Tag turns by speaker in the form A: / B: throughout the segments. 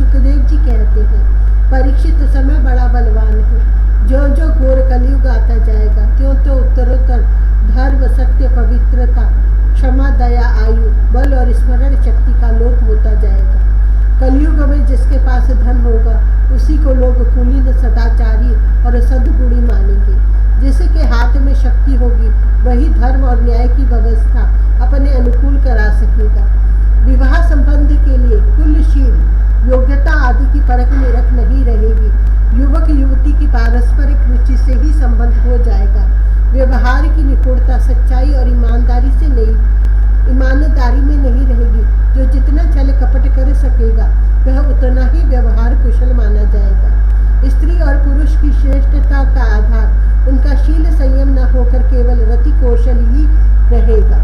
A: सुखदेव जी कहते हैं, परीक्षित समय बड़ा बलवान है। जो जो घोर कलयुग आता जाएगा त्यों त्यों उत्तरोत्तर धर्म, सत्य, पवित्रता, क्षमा, दया, आयु, बल और स्मरण शक्ति का लोप होता जाएगा। कलयुग में जिसके पास धन होगा उसी को लोग कुलीन, सदाचारी और सद्गुणी मानेंगे। जिसके हाथ में शक्ति होगी वही धर्म और न्याय की व्यवस्था अपने अनुकूल करा सकेगा। विवाह संबंध के लिए कुलशील, योग्यता आदि की परख निरख नहीं रहेगी। युवक युवती की पारस्परिक रुचि से ही संबंध हो जाएगा। व्यवहार की निपुणता सच्चाई और ईमानदारी में नहीं रहेगी। जो जितना छल कपट कर सकेगा वह उतना ही व्यवहार कुशल माना जाएगा। स्त्री और पुरुष की श्रेष्ठता का आधार उनका शील संयम न होकर केवल रति कौशल ही रहेगा।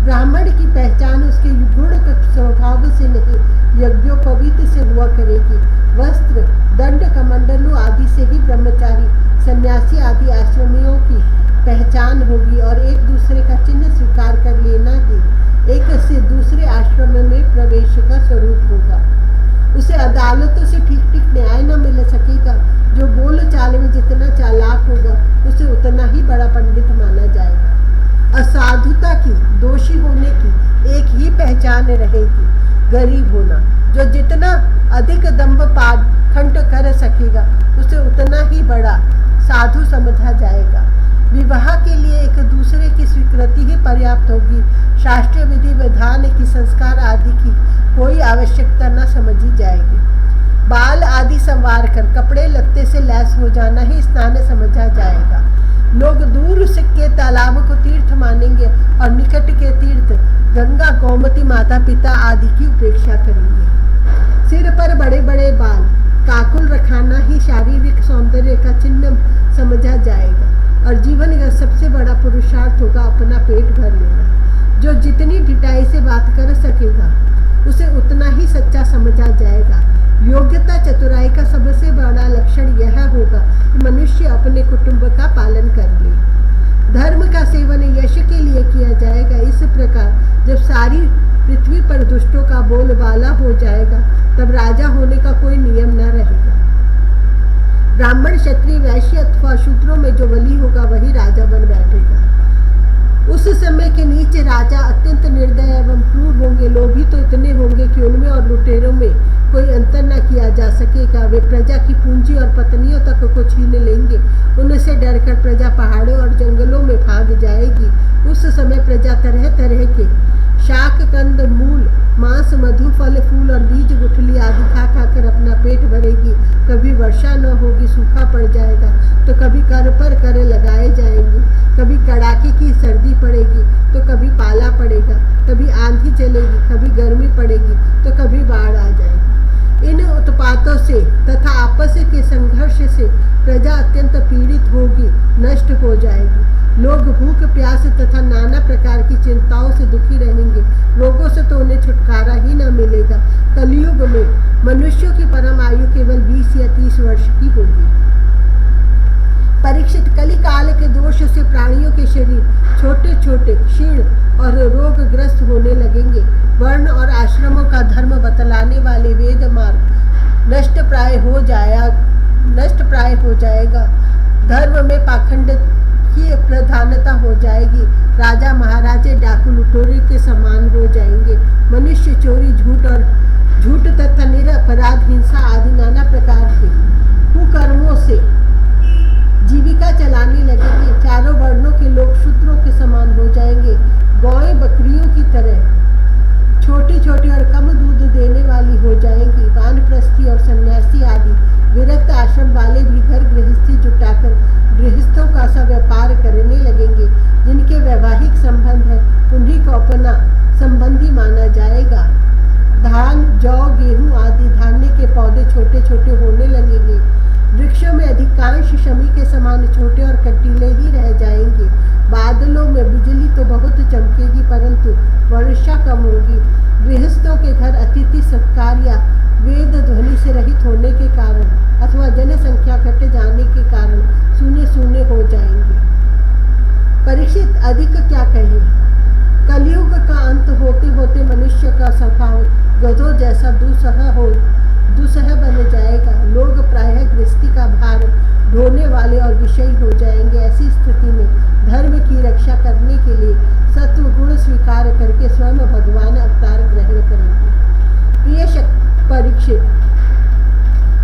A: ब्राह्मण की पहचान उसके गुण स्वभाव से नहीं यज्ञोपवीत से हुआ करेगी। वस्त्र, दंड, कमंडलू आदि से ही ब्रह्मचारी, सन्यासी आदि आश्रमियों की पहचान होगी और एक दूसरे का चिन्ह स्वीकार कर लेना ही एक से दूसरे आश्रम में प्रवेश का स्वरूप होगा। उसे अदालतों से ठीक ठीक न्याय न मिल सकेगा। जो बोल चाल में जितना चालाक होगा उसे उतना ही बड़ा पंडित माना जाएगा। असाधुता की, दोषी होने की एक ही पहचान रहेगी, गरीब होना। जो जितना अधिक दंभ पाखंड कर सकेगा उसे उतना ही बड़ा साधु समझा जाएगा। विवाह के लिए एक दूसरे की स्वीकृति ही पर्याप्त होगी। शास्त्रीय विधि विधान की, संस्कार आदि की कोई आवश्यकता न समझी जाएगी। बाल आदि संवार कर कपड़े लत्ते से लैस हो जाना ही स्नान समझा जाएगा। लोग दूर के तालाब को तीर्थ मानेंगे और निकट के तीर्थ गंगा, गोमती, माता पिता आदि की उपेक्षा करेंगे। सिर पर बड़े बड़े बाल, काकुल रखाना ही शारीरिक सौंदर्य का चिन्ह समझा जाएगा और जीवन का सबसे बड़ा पुरुषार्थ होगा अपना पेट भर लेना। जो जितनी ढिठाई से बात कर सकेगा उसे उतना ही सच्चा समझा जाएगा। योग्यता, चतुराई का सबसे बड़ा लक्षण यह होगा कि मनुष्य अपने कुटुंब का पालन कर ले। धर्म का सेवन यश के लिए किया जाएगा। इस प्रकार जब सारी पृथ्वी पर दुष्टों का बोलबाला हो जाएगा तब राजा होने का कोई नियम न रहेगा। ब्राह्मण, क्षत्रिय, वैश्य अथवा शूद्रों में जो बली होगा वही राजा बन बैठेगा। उस समय के नीचे राजा अत्यंत निर्दय एवं क्रूर होंगे। लोभी तो इतने होंगे कि उनमें और लुटेरों में कोई अंतर न किया जा सकेगा। वे प्रजा की पूंजी और पत्नियों तक को छीन लेंगे। उनसे डरकर प्रजा पहाड़ों और जंगलों में भाग जाएगी। उस समय प्रजा तरह तरह के शाक, कंद, मूल, मांस, मधु, फल, फूल और बीज, गुठली आदि खा खाकर अपना पेट भरेगी। कभी वर्षा न होगी, सूखा पड़ जाएगा, तो कभी कर पर कर लगाए जाएंगे। कभी कड़ाके की सर्दी पड़ेगी तो कभी पाला पड़ेगा। कभी आंधी चलेगी, कभी गर्मी पड़ेगी तो कभी बाढ़ आ जाएगी। इन उत्पातों से तथा आपस के संघर्ष से प्रजा अत्यंत पीड़ित होगी, नष्ट हो जाएगी। लोग भूख, प्यास तथा नाना प्रकार की चिंताओं से दुखी रहेंगे। रोगों से तो उन्हें छुटकारा ही न मिलेगा। कलयुग में मनुष्यों की परम आयु केवल 20 या 30 वर्ष की होगी। परीक्षित, कलिकाल के दोष से प्राणियों के शरीर छोटे छोटे, क्षीण और रोगग्रस्त होने लगेंगे। वर्ण और आश्रमों का धर्म बतलाने वाले वेद मार्ग नष्ट प्राय हो जाएगा। धर्म में पाखंड की प्रधानता हो जाएगी। राजा महाराजे डाकू लुटेरे के समान हो जाएंगे। मनुष्य चोरी, झूठ तथा निरपराध हिंसा आदि नाना प्रकार के कुकर्मों से जीविका चलाने लगेंगे। चारों वर्णों के लोग शूद्रों के समान हो जाएंगे। गौएं बकरियों की तरह छोटी छोटी और कम दूध देने वाली हो जाएंगी। वानप्रस्थी और सन्यासी आदि विरक्त आश्रम वाले भी घर गृहस्थी जुटाकर गृहस्थों का सा व्यापार करने लगेंगे। जिनके वैवाहिक संबंध है उन्हीं को अपना संबंधी माना जाएगा। धान, जौ, गेहूं आदि धान्य के पौधे छोटे छोटे होने लगेंगे। वृक्षों में अधिकांश शमी के समान छोटे और कटीले ही रह जाएंगे। बादलों में बिजली तो बहुत चमकेगी परंतु वर्षा कम होगी। गृहस्थों के घर अतिथि सत्कार या वेद ध्वनि से रहित होने के कारण अथवा जनसंख्या घट जाने के कारण सूने सूने हो जाएंगे। परीक्षित, अधिक क्या कहें। कलयुग का अंत होते होते मनुष्य का स्वभाव गधों जैसा दुस्सह बन जाएगा। लोग प्रायः गृहस्थी का भार ढोने वाले और विषयी हो जाएंगे। ऐसी स्थिति में धर्म की रक्षा करने के लिए सत्व गुण स्वीकार करके स्वयं भगवान अवतार ग्रहण करेंगे। प्रिय परीक्षित,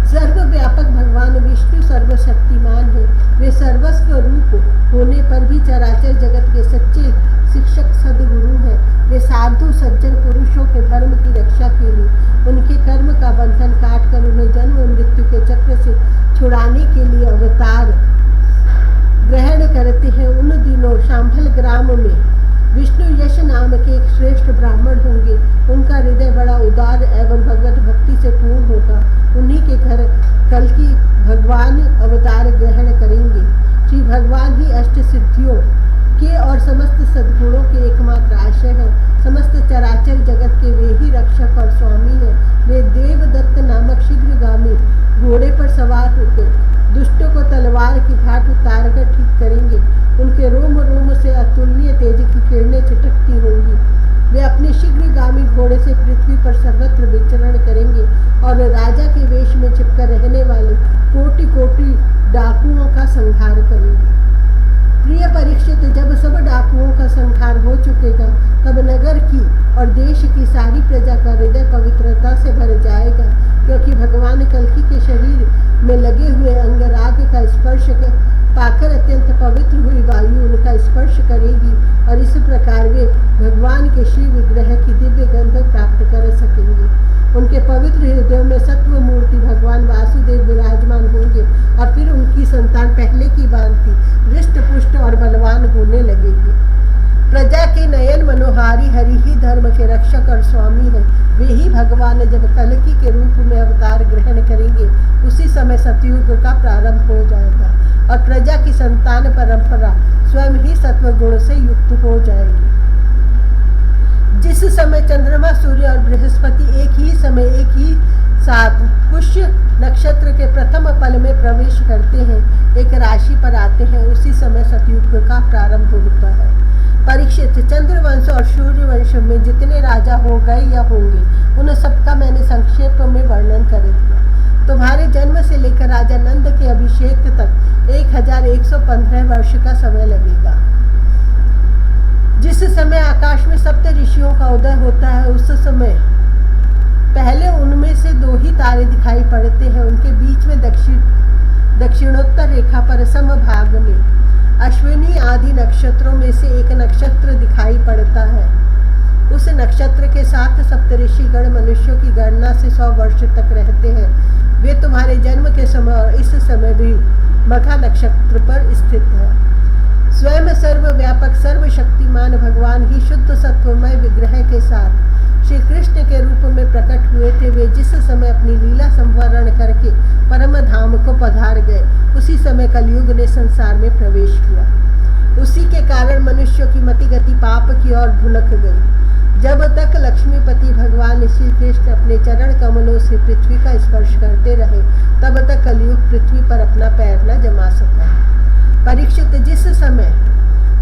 A: सर्वव्यापक भगवान विष्णु सर्वशक्तिमान है। वे सर्वस्व रूप होने पर भी चराचर जगत के सच्चे शिक्षक सद्गुरु हैं। वे साधु सज्जन पुरुषों के धर्म की रक्षा के लिए उनके कर्म का बंधन काटकर उन्हें जन्म मृत्यु के चक्र से छुड़ाने के लिए अवतार ग्रहण करते हैं। उन दिनों शांभल ग्राम में विष्णु यश नाम के एक श्रेष्ठ ब्राह्मण होंगे। उनका हृदय बड़ा उदार एवं भगवत भक्ति से पूर्ण होगा। उन्हीं के घर कल्कि भगवान अवतार ग्रहण करेंगे। श्री भगवान ही अष्ट सिद्धियों के और समस्त सद्गुणों के एकमात्र आश्रय हैं। समस्त चराचर जगत के वे ही रक्षक और स्वामी हैं। वे देवदत्त नामक शीघ्रगामी घोड़े पर सवार होकर दुष्टों को तलवार की घाट उतार कर ठीक करेंगे। उनके रोम रोम से अतुलनीय तेज की किरणें छिटकती होंगी। वे अपने शीघ्रगामी घोड़े से पृथ्वी पर सर्वत्र विचरण करेंगे और राजा के वेश में छिपकर रहने वाले कोटि कोटि डाकुओं का संहार करेंगे। प्रिय परीक्षित, जब सब डाकुओं का संहार हो चुकेगा तब नगर की और देश की सारी प्रजा का हृदय पवित्रता से भर जाएगा, क्योंकि भगवान कल्कि के शरीर में लगे हुए अंगराग का स्पर्श पाकर अत्यंत पवित्र हुई वायु उनका स्पर्श करेगी और इस प्रकार वे भगवान के श्री विग्रह की दिव्य गंध प्राप्त कर सकेंगे। उनके पवित्र हृदयों में सत्व मूर्ति भगवान वासुदेव विराजमान होंगे और फिर उनकी संतान पहले की भांति हृष्ट पुष्ट और बलवान होने लगेगी। प्रजा के नयन मनोहारी हरि ही धर्म के रक्षक और स्वामी हैं। वे ही भगवान जब कल्कि के रूप में अवतार ग्रहण करेंगे उसी समय सतयुग का प्रारंभ हो जाएगा और प्रजा की संतान परंपरा स्वयं ही सत्व गुण से युक्त हो जाएगी। जिस समय चंद्रमा सूर्य और बृहस्पति एक ही समय एक ही साथ पुष्य नक्षत्र के प्रथम पल में प्रवेश करते हैं, एक राशि पर आते हैं, उसी समय सतयुग का प्रारंभ होता है। परीक्षित, चंद्रवंश और सूर्यवंश में जितने राजा हो गए या होंगे उन सबका मैंने संक्षेप में वर्णन कर दिया। तुम्हारे जन्म से लेकर राजा नंद के अभिषेक तक 1115 वर्ष का समय लगेगा। जिस समय आकाश में सप्त ऋषियों का उदय होता है उस समय पहले उनमें से 2 ही तारे दिखाई पड़ते हैं। उनके बीच में दक्षिणोत्तर रेखा पर समभाग में अश्विनी आदि नक्षत्रों में से एक नक्षत्र दिखाई पड़ता है। उस नक्षत्र के साथ सप्तऋषिगण मनुष्यों की गणना से 100 वर्ष तक रहते हैं। वे तुम्हारे जन्म के समय और इस समय भी मघा नक्षत्र पर स्थित है। स्वयं सर्वव्यापक सर्वशक्तिमान भगवान ही शुद्ध सत्वमय विग्रह के साथ श्री कृष्ण के रूप में प्रकट हुए थे। वे जिस समय अपनी लीला संवरण करके परम धाम को पधार गए उसी समय कलयुग ने संसार में प्रवेश किया। उसी के कारण मनुष्यों की मति गति पाप की ओर भुलक गई। जब तक लक्ष्मीपति भगवान श्री कृष्ण अपने चरण कमलों से पृथ्वी का स्पर्श करते रहे तब तक कलयुग पृथ्वी पर अपना पैर न जमा सका। परीक्षित, जिस समय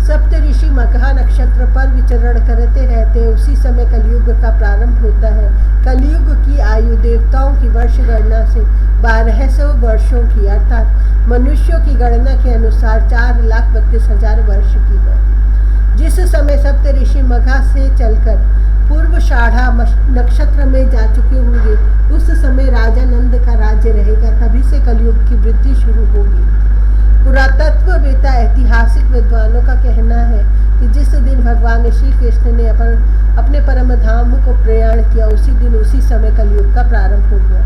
A: सप्त ऋषि मघा नक्षत्र पर विचरण करते रहते उसी समय कलयुग का प्रारंभ होता है। कलयुग की आयु देवताओं की वर्ष गणना से 1200 वर्षों की अर्थात मनुष्यों की गणना के अनुसार 4,32,000 वर्ष की है। जिस समय सप्त ऋषि मघा से चलकर पूर्व शाढ़ा नक्षत्र में जा चुके होंगे उस समय राजा नंद का राज्य रहेगा। तभी से कलयुग की वृद्धि शुरू होगी। पुरातत्ववेता ऐतिहासिक विद्वानों का कहना है कि जिस दिन भगवान श्री कृष्ण ने अपने परम धाम को प्रयाण किया उसी दिन उसी समय कलयुग का प्रारंभ हो गया।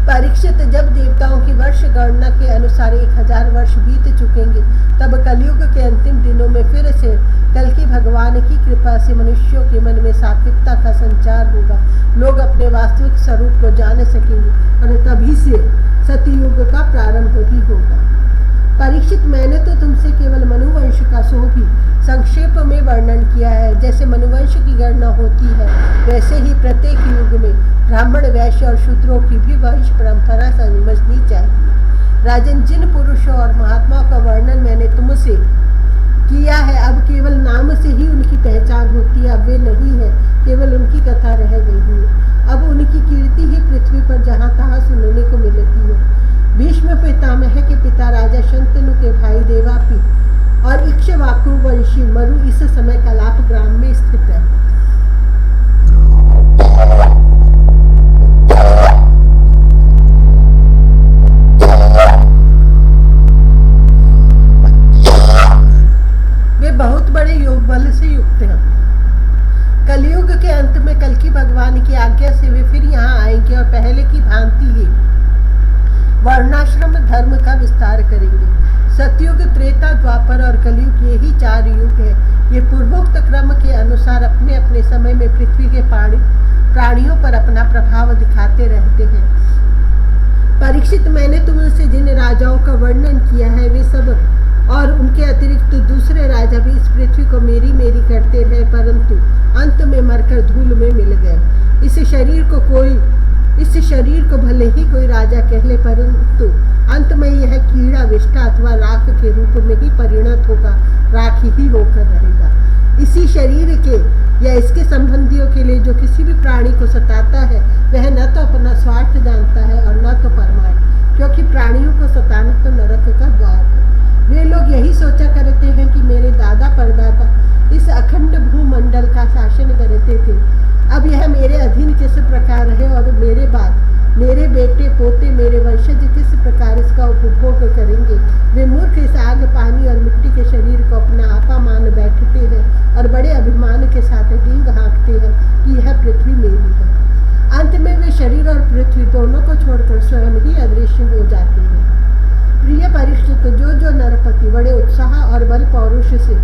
A: परीक्षित, जब देवताओं की वर्ष गणना के अनुसार 1000 वर्ष बीत चुकेंगे तब कलयुग के अंतिम दिनों में फिर से कल्कि भगवान की कृपा से मनुष्यों के मन में सात्विकता का संचार होगा। लोग अपने वास्तविक स्वरूप को जान सकेंगे और तभी से सतयुग का प्रारंभ भी होगा। परीक्षित, मैंने तो तुमसे केवल मनुवंश का सो भी संक्षेप में वर्णन किया है। जैसे मनुवंश की गणना होती है वैसे ही प्रत्येक युग में ब्राह्मण वैश्य और शूद्रों की भी वंश परंपरा समझनी चाहिए। राजन, जिन पुरुषों और महात्माओं का वर्णन मैंने तुमसे किया है अब केवल नाम से ही उनकी पहचान होती है। अब वे नहीं है, केवल उनकी कथा रह गई है। अब उनकी की कीर्ति ही पृथ्वी पर जहाँ तहाँ सुनने को मिलती है। भीष्म पितामह के पिता राजा शंतनु के भाई देवापी और इक्ष्वाकु वंशी मरु इस समय कलाप ग्राम में स्थित है। वे बहुत बड़े योग बल से युक्त हैं। कलयुग के अंत में कल्कि भगवान की आज्ञा से वे फिर यहाँ आएंगे और पहले की भांति ही वर्णाश्रम धर्म का विस्तार करेंगे। सतयुग, त्रेता, द्वापर और कलयुग यही 4 युग है। ये पूर्वोक्त क्रम के अनुसार अपने अपने समय में पृथ्वी के प्राणियों पर अपना प्रभाव दिखाते रहते हैं। परीक्षित, मैंने तुमसे जिन राजाओं का वर्णन किया है वे सब और उनके अतिरिक्त दूसरे राजा भी इस पृथ्वी को मेरी मेरी करते रहे, परंतु अंत में मरकर धूल में मिल गए। इस शरीर को भले ही कोई राजा कह ले, परंतु अंत में यह कीड़ा, विष्ठा अथवा राख के रूप में ही परिणत होगा, राख ही होकर रहेगा। इसी शरीर के या इसके संबंधियों के लिए जो किसी भी प्राणी को सताता है वह न तो अपना स्वार्थ जानता है और न तो परमार्थ, क्योंकि प्राणियों को सताना तो नरक का द्वार है। वे लोग यही सोचा करते हैं कि मेरे दादा परदादा इस अखंड भूमंडल का शासन करते थे, अब यह मेरे अधीन किस प्रकार है और मेरे बाद मेरे बेटे पोते मेरे वंशज किस प्रकार इसका उपभोग करेंगे। वे मूर्ख इस आग, पानी और मिट्टी के शरीर को अपना आपा मान बैठते हैं और बड़े अभिमान के साथ डींग हाँकते हैं कि यह पृथ्वी मेरी है। अंत में वे शरीर और पृथ्वी दोनों को छोड़कर स्वयं ही अदृश्य हो जाते हैं। प्रिय परीक्षित, जो नरपति बड़े उत्साह और बल पौरुष से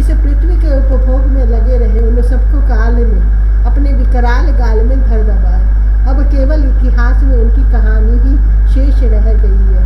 A: इस पृथ्वी के उपभोग में लगे रहे, उन सबको काल ने अपने विकराल गाल में धर दबाया। अब केवल इतिहास में उनकी कहानी ही शेष रह गई है।